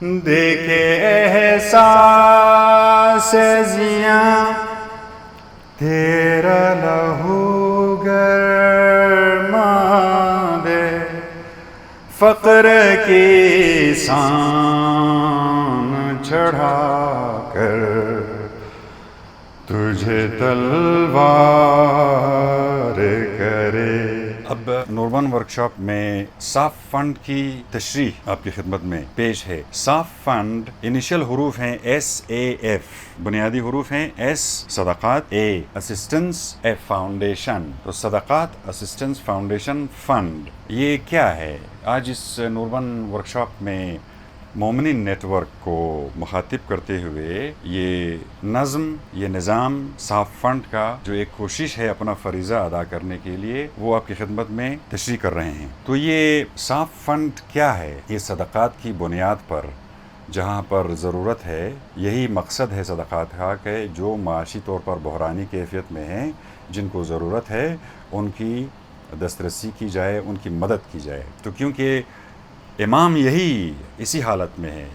دیکھے احساس زیاں تیرا لہو گرما دے، فقر کی سان چڑھا کر تجھے تلوار کرے۔ اب نوربن ورکشاپ میں صاف فنڈ کی تشریح آپ کی خدمت میں پیش ہے۔ صاف فنڈ انیشل حروف ہیں SAF، بنیادی حروف ہیں S صدقات، A اسسٹنس، F فاؤنڈیشن۔ تو صدقات اسسٹنس فاؤنڈیشن فنڈ یہ کیا ہے؟ آج اس نوربن ورکشاپ میں مومنین نیٹ ورک کو مخاطب کرتے ہوئے یہ نظم، یہ نظام صاف فنڈ کا جو ایک کوشش ہے اپنا فریضہ ادا کرنے کے لیے، وہ آپ کی خدمت میں تشریح کر رہے ہیں۔ تو یہ صاف فنڈ کیا ہے؟ یہ صدقات کی بنیاد پر جہاں پر ضرورت ہے، یہی مقصد ہے صدقات کا کہ جو معاشی طور پر بحرانی کیفیت میں ہیں، جن کو ضرورت ہے، ان کی دسترسی کی جائے، ان کی مدد کی جائے۔ تو کیونکہ امام یہی اسی حالت میں ہے،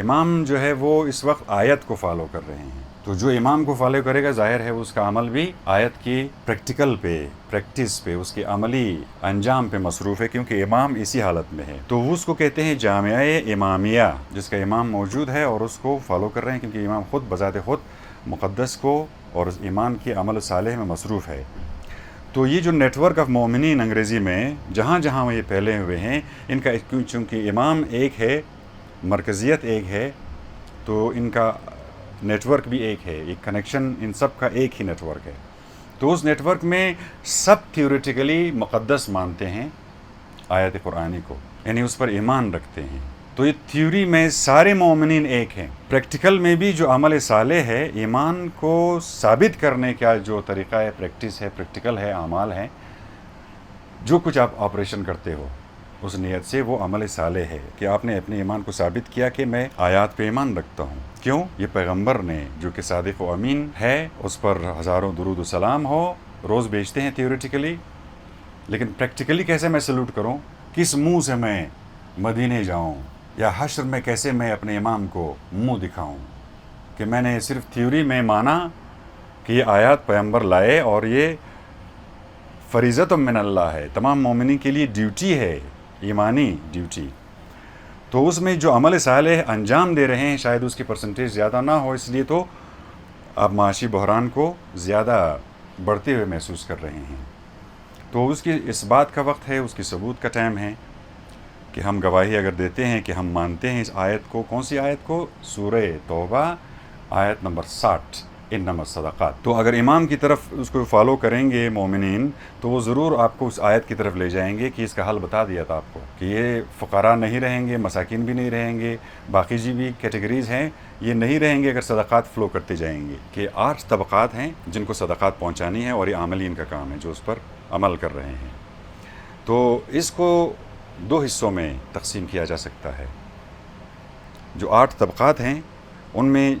امام جو ہے وہ اس وقت آیت کو فالو کر رہے ہیں، تو جو امام کو فالو کرے گا ظاہر ہے اس کا عمل بھی آیت کی پریکٹیکل پہ، پریکٹس پہ، اس کے عملی انجام پہ مصروف ہے، کیونکہ امام اسی حالت میں ہے۔ تو اس کو کہتے ہیں جامعہ امامیہ، جس کا امام موجود ہے اور اس کو فالو کر رہے ہیں، کیونکہ امام خود بذات خود مقدس کو اور ایمان کے عمل صالح میں مصروف ہے۔ تو یہ جو نیٹ ورک آف مومنین انگریزی میں جہاں جہاں یہ پھیلے ہوئے ہیں، ان کا چونکہ امام ایک ہے، مرکزیت ایک ہے، تو ان کا نیٹ ورک بھی ایک ہے، ایک کنیکشن ان سب کا ایک ہی نیٹ ورک ہے۔ تو اس نیٹ ورک میں سب تھیوریٹیکلی مقدس مانتے ہیں آیت قرآنی کو، یعنی اس پر ایمان رکھتے ہیں۔ تو یہ تھیوری میں سارے مومنین ایک ہیں، پریکٹیکل میں بھی جو عمل صالح ہے، ایمان کو ثابت کرنے کا جو طریقہ ہے، پریکٹس ہے، پریکٹیکل ہے، اعمال ہیں، جو کچھ آپ آپریشن کرتے ہو اس نیت سے، وہ عمل صالح ہے کہ آپ نے اپنے ایمان کو ثابت کیا کہ میں آیات پہ ایمان رکھتا ہوں۔ کیوں؟ یہ پیغمبر نے جو کہ صادق و امین ہے، اس پر ہزاروں درود و سلام ہو، روز بھیجتے ہیں تھیوریٹیکلی، لیکن پریکٹیکلی کیسے میں سلوٹ کروں؟ کس منہ سے میں مدینے جاؤں، یا حشر میں کیسے میں اپنے امام کو منہ دکھاؤں کہ میں نے صرف تھیوری میں مانا کہ یہ آیات پیغمبر لائے اور یہ فریضۃ من اللہ ہے، تمام مومنین کے لیے ڈیوٹی ہے، ایمانی ڈیوٹی۔ تو اس میں جو عمل صالح انجام دے رہے ہیں شاید اس کی پرسنٹیج زیادہ نہ ہو، اس لیے تو آپ معاشی بحران کو زیادہ بڑھتے ہوئے محسوس کر رہے ہیں۔ تو اس کی اس بات کا وقت ہے، اس کی ثبوت کا ٹائم ہے کہ ہم گواہی اگر دیتے ہیں کہ ہم مانتے ہیں اس آیت کو۔ کون سی آیت کو؟ سورہ توبہ آیت نمبر 60، انما الصدقات۔ تو اگر امام کی طرف اس کو فالو کریں گے مومنین، تو وہ ضرور آپ کو اس آیت کی طرف لے جائیں گے کہ اس کا حل بتا دیا تھا آپ کو کہ یہ فقراء نہیں رہیں گے، مساکین بھی نہیں رہیں گے، باقی جی بھی کیٹیگریز ہیں، یہ نہیں رہیں گے اگر صدقات فلو کرتے جائیں گے، کہ 8 طبقات ہیں جن کو صدقات پہنچانی ہے، اور یہ عاملین کا کام ہے جو اس پر عمل کر رہے ہیں۔ تو اس کو 2 حصوں میں تقسیم کیا جا سکتا ہے۔ جو 8 طبقات ہیں ان میں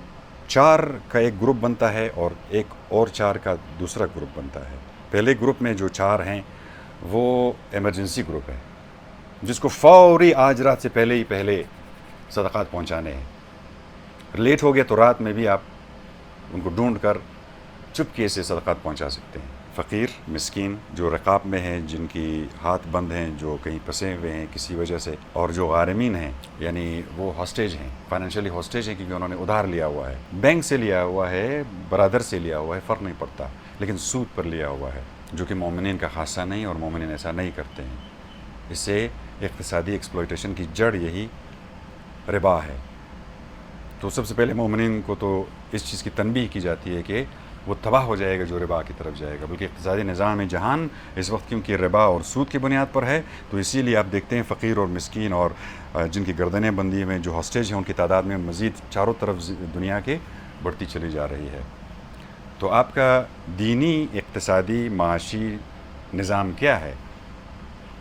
4 کا ایک گروپ بنتا ہے اور ایک اور 4 کا دوسرا گروپ بنتا ہے۔ پہلے گروپ میں جو 4 ہیں وہ ایمرجنسی گروپ ہے، جس کو فوری آج رات سے پہلے ہی صدقات پہنچانے ہیں۔ لیٹ ہو گیا تو رات میں بھی آپ ان کو ڈھونڈ کر چپکے سے صدقات پہنچا سکتے ہیں۔ فقیر، مسکین، جو رقاب میں ہیں، جن کی ہاتھ بند ہیں، جو کہیں پھنسے ہوئے ہیں کسی وجہ سے، اور جو غارمین ہیں، یعنی وہ ہاسٹیج ہیں، فائنینشلی ہاسٹیج ہیں، کیونکہ انہوں نے ادھار لیا ہوا ہے، بینک سے لیا ہوا ہے، برادر سے لیا ہوا ہے، فرق نہیں پڑتا، لیکن سود پر لیا ہوا ہے، جو کہ مومنین کا خاصہ نہیں، اور مومنین ایسا نہیں کرتے ہیں۔ اس سے اقتصادی ایکسپلوئٹیشن کی جڑ یہی ربا ہے۔ تو سب سے پہلے مومنین کو تو اس چیز کی تنبیہ کی جاتی ہے کہ وہ تباہ ہو جائے گا جو ربا کی طرف جائے گا، بلکہ اقتصادی نظام جہان اس وقت کیونکہ ربا اور سود کی بنیاد پر ہے، تو اسی لیے آپ دیکھتے ہیں فقیر اور مسکین اور جن کی گردنیں بندی ہوئے، جو ہاسٹیج ہیں، ان کی تعداد میں مزید چاروں طرف دنیا کے بڑھتی چلی جا رہی ہے۔ تو آپ کا دینی، اقتصادی، معاشی نظام کیا ہے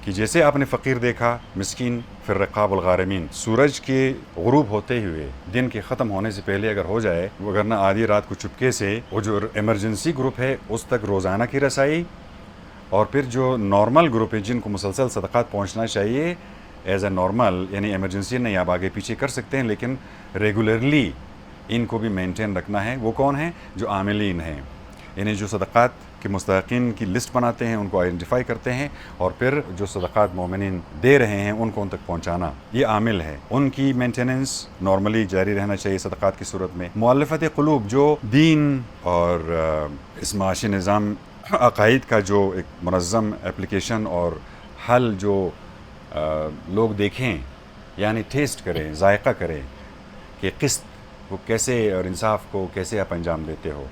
کہ جیسے آپ نے فقیر دیکھا، مسکین، پھر رقاب الغارمین، سورج کے غروب ہوتے ہوئے، دن کے ختم ہونے سے پہلے اگر ہو جائے، وگرنہ آدھی رات کو چپکے سے وہ جو ایمرجنسی گروپ ہے اس تک روزانہ کی رسائی، اور پھر جو نارمل گروپ ہے جن کو مسلسل صدقات پہنچنا چاہیے، ایز اے نارمل یعنی ایمرجنسی نہیں آپ آگے پیچھے کر سکتے ہیں، لیکن ریگولرلی ان کو بھی مینٹین رکھنا ہے۔ وہ کون ہیں؟ جو عاملین ہیں، یعنی جو صدقات کے مستحقین کی لسٹ بناتے ہیں، ان کو آئیڈینٹیفائی کرتے ہیں، اور پھر جو صدقات مومنین دے رہے ہیں ان کو ان تک پہنچانا، یہ عامل ہے۔ ان کی مینٹیننس نارملی جاری رہنا چاہیے صدقات کی صورت میں۔ مؤلفت قلوب، جو دین اور اس معاشی نظام عقائد کا جو ایک منظم اپلیکیشن اور حل جو لوگ دیکھیں، یعنی ٹیسٹ کریں، ذائقہ کریں کہ قسط وہ کیسے اور انصاف کو کیسے آپ انجام دیتے ہو۔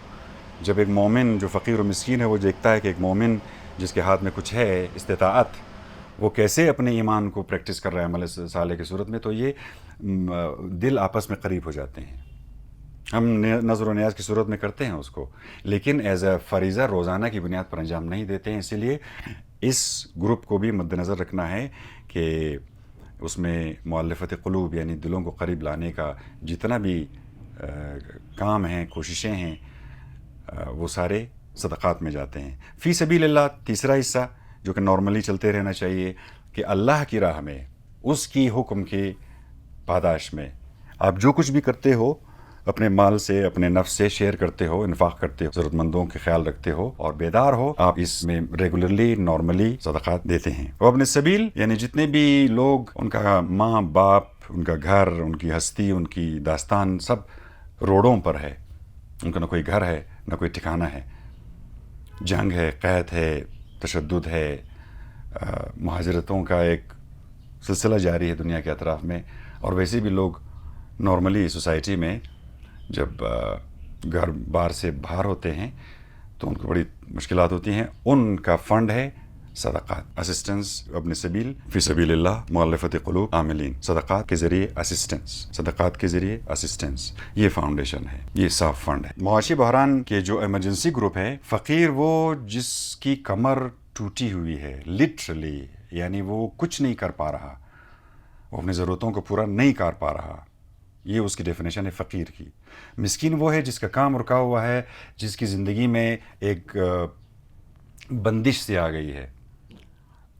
جب ایک مومن جو فقیر و مسکین ہے وہ دیکھتا ہے کہ ایک مومن جس کے ہاتھ میں کچھ ہے استطاعت، وہ کیسے اپنے ایمان کو پریکٹس کر رہا ہے عمل صالح کی صورت میں، تو یہ دل آپس میں قریب ہو جاتے ہیں۔ ہم نظر و نیاز کی صورت میں کرتے ہیں اس کو، لیکن ایز اے فریضہ روزانہ کی بنیاد پر انجام نہیں دیتے ہیں۔ اسی لیے اس گروپ کو بھی مد نظر رکھنا ہے کہ اس میں مؤلفت قلوب یعنی دلوں کو قریب لانے کا جتنا بھی کام ہیں، کوششیں ہیں، وہ سارے صدقات میں جاتے ہیں۔ فی سبیل اللہ تیسرا حصہ جو کہ نارملی چلتے رہنا چاہیے کہ اللہ کی راہ میں، اس کی حکم کی پاداش میں آپ جو کچھ بھی کرتے ہو اپنے مال سے، اپنے نفس سے شیئر کرتے ہو، انفاق کرتے ہو، ضرورت مندوں کے خیال رکھتے ہو اور بیدار ہو، آپ اس میں ریگولرلی نارملی صدقات دیتے ہیں۔ اور اپنے سبیل یعنی جتنے بھی لوگ، ان کا ماں باپ، ان کا گھر، ان کی ہستی، ان کی داستان سب روڈوں پر ہے، ان کا نہ کوئی گھر ہے نہ کوئی ٹھکانہ ہے، جنگ ہے، قحط ہے، تشدد ہے، مہاجرتوں کا ایک سلسلہ جاری ہے دنیا کے اطراف میں، اور ویسے بھی لوگ نارملی سوسائٹی میں جب گھر بار سے باہر ہوتے ہیں تو ان کو بڑی مشکلات ہوتی ہیں۔ ان کا فنڈ ہے صدقات، اسسٹنس ابن سبیل، فی سبیل اللہ، مؤلفت قلوب، عاملین، صدقات کے ذریعے اسسٹنس، صدقات کے ذریعے اسسٹنس، یہ فاؤنڈیشن ہے، یہ صاف فنڈ ہے۔ معاشی بحران کے جو ایمرجنسی گروپ ہے، فقیر وہ جس کی کمر ٹوٹی ہوئی ہے لٹرلی، یعنی وہ کچھ نہیں کر پا رہا، وہ اپنی ضرورتوں کو پورا نہیں کر پا رہا، یہ اس کی ڈیفینیشن ہے فقیر کی۔ مسکین وہ ہے جس کا کام رکا ہوا ہے، جس کی زندگی میں ایک بندش سی آ گئی ہے،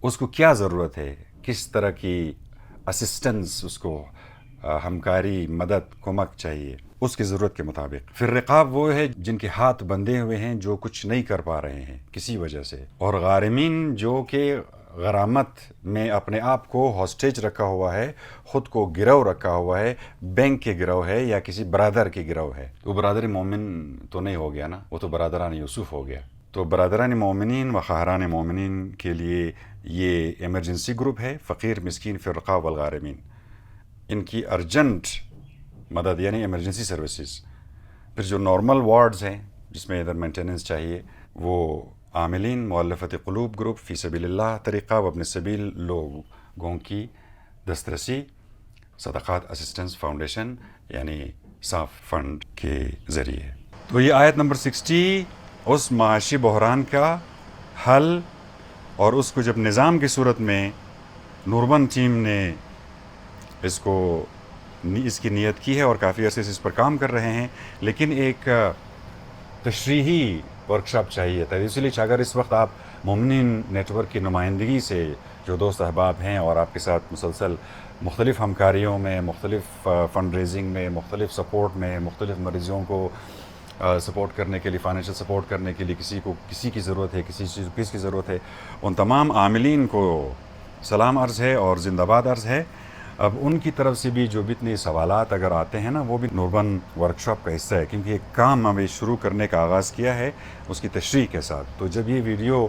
اس کو کیا ضرورت ہے، کس طرح کی اسسٹنس اس کو، ہمکاری، مدد، کمک چاہیے اس کی ضرورت کے مطابق۔ پھر رقاب وہ ہے جن کے ہاتھ بندھے ہوئے ہیں، جو کچھ نہیں کر پا رہے ہیں کسی وجہ سے، اور غارمین جو کہ غرامت میں اپنے آپ کو ہاسٹیج رکھا ہوا ہے، خود کو گروہ رکھا ہوا ہے، بینک کے گروہ ہے یا کسی برادر کے گروہ ہے۔ وہ برادر مومن تو نہیں ہو گیا نا، وہ تو برادران یوسف ہو گیا۔ تو برادران مومنین و خواہران مومنین کے لیے یہ ایمرجنسی گروپ ہے، فقیر، مسکین، فی الرقاب والغارمین، ان کی ارجنٹ مدد یعنی ایمرجنسی سروسز۔ پھر جو نارمل وارڈز ہیں جس میں ادھر مینٹیننس چاہیے، وہ عاملین، مؤلفت قلوب گروپ، فی سبیل اللہ طریقہ و ابن سبیل لوگوں کی دسترسی، صدقات اسسٹنس فاؤنڈیشن یعنی صاف فنڈ کے ذریعے۔ تو یہ آیت نمبر 60 اس معاشی بحران کا حل، اور اس کو جب نظام کی صورت میں نوربن ٹیم نے اس کی نیت کی ہے اور کافی عرصے سے اس پر کام کر رہے ہیں، لیکن ایک تشریحی ورکشاپ چاہیے تھا۔ اس لیے اگر اس وقت آپ مومنین نیٹ ورک کی نمائندگی سے جو دوست احباب ہیں اور آپ کے ساتھ مسلسل مختلف ہمکاریوں میں، مختلف فنڈ ریزنگ میں، مختلف سپورٹ میں، مختلف مریضوں کو سپورٹ کرنے کے لیے، فائنینشیل سپورٹ کرنے کے لیے کسی کی ضرورت ہے، کسی چیز کی ضرورت ہے، ان تمام عاملین کو سلام عرض ہے اور زندہ باد عرض ہے۔ اب ان کی طرف سے بھی جو بھی اتنے سوالات اگر آتے ہیں نا، وہ بھی نوربن ورکشاپ کا حصہ ہے، کیونکہ ایک کام ہمیں شروع کرنے کا آغاز کیا ہے اس کی تشریح کے ساتھ۔ تو جب یہ ویڈیو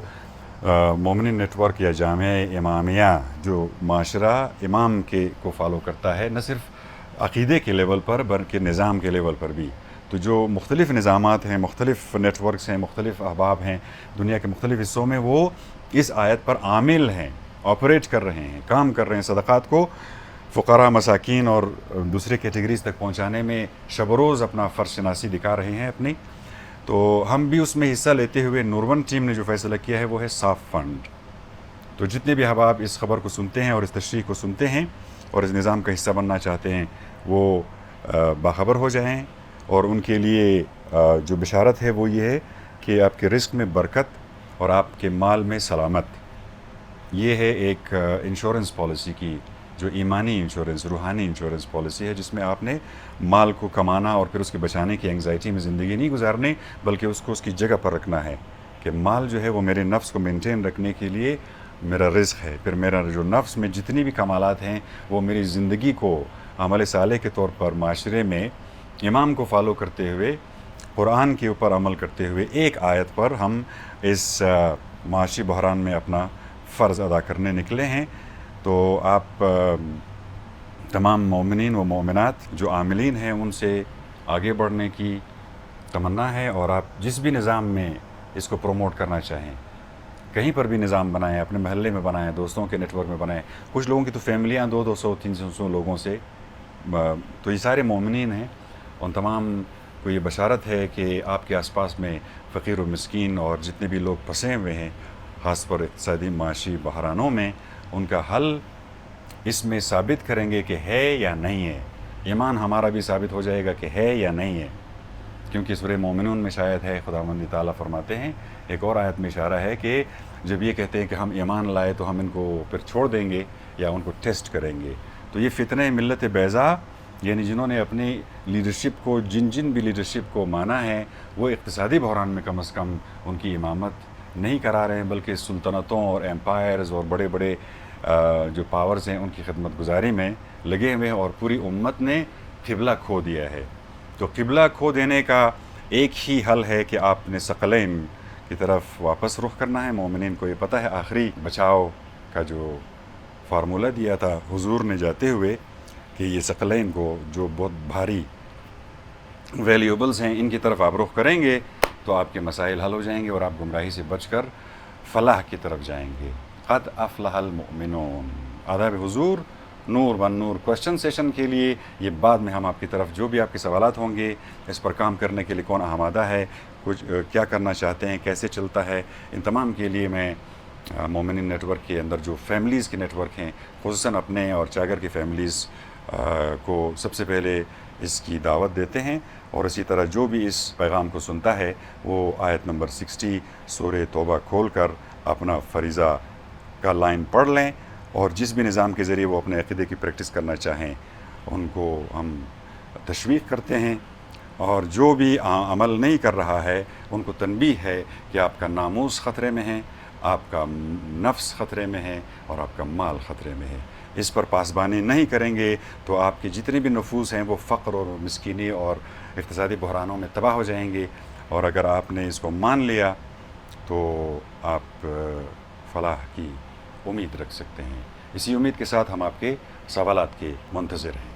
مومنین نیٹ ورک یا جامعہ امامیہ جو معاشرہ امام کو فالو کرتا ہے، نہ صرف عقیدے کے لیول پر بلکہ نظام کے لیول پر بھی، تو جو مختلف نظامات ہیں، مختلف نیٹ ورکس ہیں، مختلف احباب ہیں دنیا کے مختلف حصوں میں، وہ اس آیت پر عامل ہیں، آپریٹ کر رہے ہیں، کام کر رہے ہیں، صدقات کو فقراء، مساکین اور دوسرے کیٹیگریز تک پہنچانے میں شب و روز اپنا فرض شناسی دکھا رہے ہیں اپنی۔ تو ہم بھی اس میں حصہ لیتے ہوئے نوربن ٹیم نے جو فیصلہ کیا ہے وہ ہے صاف فنڈ۔ تو جتنے بھی احباب اس خبر کو سنتے ہیں اور اس تشریح کو سنتے ہیں اور اس نظام کا حصہ بننا چاہتے ہیں، وہ باخبر ہو جائیں، اور ان کے لیے جو بشارت ہے وہ یہ ہے کہ آپ کے رزق میں برکت اور آپ کے مال میں سلامت۔ یہ ہے ایک انشورنس پالیسی کی جو ایمانی انشورنس، روحانی انشورنس پالیسی ہے، جس میں آپ نے مال کو کمانا اور پھر اس کے بچانے کی انگزائٹی میں زندگی نہیں گزارنی، بلکہ اس کو اس کی جگہ پر رکھنا ہے کہ مال جو ہے وہ میرے نفس کو مینٹین رکھنے کے لیے میرا رزق ہے، پھر میرا جو نفس میں جتنی بھی کمالات ہیں وہ میری زندگی کو عمل صالح کے طور پر معاشرے میں امام کو فالو کرتے ہوئے، قرآن کے اوپر عمل کرتے ہوئے ایک آیت پر ہم اس معاشی بحران میں اپنا فرض ادا کرنے نکلے ہیں۔ تو آپ تمام مومنین و مومنات جو عاملین ہیں ان سے آگے بڑھنے کی تمنا ہے، اور آپ جس بھی نظام میں اس کو پروموٹ کرنا چاہیں، کہیں پر بھی نظام بنائیں، اپنے محلے میں بنائیں، دوستوں کے نیٹ ورک میں بنائیں۔ کچھ لوگوں کی تو فیملیاں 200 300 لوگوں سے، تو یہ سارے مومنین ہیں، ان تمام کو یہ بشارت ہے کہ آپ کے آس پاس میں فقیر و مسکین اور جتنے بھی لوگ پھنسے ہوئے ہیں خاص پر اقتصادی معاشی بحرانوں میں، ان کا حل اس میں ثابت کریں گے کہ ہے یا نہیں ہے۔ ایمان ہمارا بھی ثابت ہو جائے گا کہ ہے یا نہیں ہے، کیونکہ سورہ مومنون میں شاید ہے خداوند تعالیٰ فرماتے ہیں، ایک اور آیت میں اشارہ ہے کہ جب یہ کہتے ہیں کہ ہم ایمان لائے تو ہم ان کو پھر چھوڑ دیں گے یا ان کو ٹیسٹ کریں گے۔ تو یہ فتنہ ملت بیضا، یعنی جنہوں نے اپنی لیڈرشپ کو، جن بھی لیڈرشپ کو مانا ہے، وہ اقتصادی بحران میں کم از کم ان کی امامت نہیں کرا رہے ہیں، بلکہ سلطنتوں اور ایمپائرز اور بڑے بڑے جو پاورز ہیں ان کی خدمت گزاری میں لگے ہوئے ہیں، اور پوری امت نے قبلہ کھو دیا ہے۔ تو قبلہ کھو دینے کا ایک ہی حل ہے کہ آپ نے ثقلین کی طرف واپس رخ کرنا ہے۔ مومنین کو یہ پتہ ہے، آخری بچاؤ کا جو فارمولہ دیا تھا حضور نے جاتے ہوئے کہ یہ ثقلین کو، جو بہت بھاری ویلیوبلز ہیں، ان کی طرف آپ رخ کریں گے تو آپ کے مسائل حل ہو جائیں گے اور آپ گمراہی سے بچ کر فلاح کی طرف جائیں گے۔ قد افلح المؤمنون۔ آداب حضور نور بن نور کوشچن سیشن کے لیے یہ بعد میں ہم آپ کی طرف جو بھی آپ کے سوالات ہوں گے، اس پر کام کرنے کے لیے کون آمادہ ہے، کچھ کیا کرنا چاہتے ہیں، کیسے چلتا ہے، ان تمام کے لیے میں مومنین نیٹ ورک کے اندر جو فیملیز کے نیٹ ورک ہیں، خصوصاً اپنے اور چاگر کی فیملیز کو سب سے پہلے اس کی دعوت دیتے ہیں، اور اسی طرح جو بھی اس پیغام کو سنتا ہے وہ آیت نمبر 60 سورہ توبہ کھول کر اپنا فریضہ کا لائن پڑھ لیں، اور جس بھی نظام کے ذریعے وہ اپنے عقیدے کی پریکٹس کرنا چاہیں ان کو ہم تشویق کرتے ہیں، اور جو بھی عمل نہیں کر رہا ہے ان کو تنبیہ ہے کہ آپ کا ناموس خطرے میں ہے، آپ کا نفس خطرے میں ہے، اور آپ کا مال خطرے میں ہے۔ اس پر پاسبانی نہیں کریں گے تو آپ کے جتنے بھی نفوس ہیں وہ فقر اور مسکینی اور اقتصادی بحرانوں میں تباہ ہو جائیں گے، اور اگر آپ نے اس کو مان لیا تو آپ فلاح کی امید رکھ سکتے ہیں۔ اسی امید کے ساتھ ہم آپ کے سوالات کے منتظر ہیں۔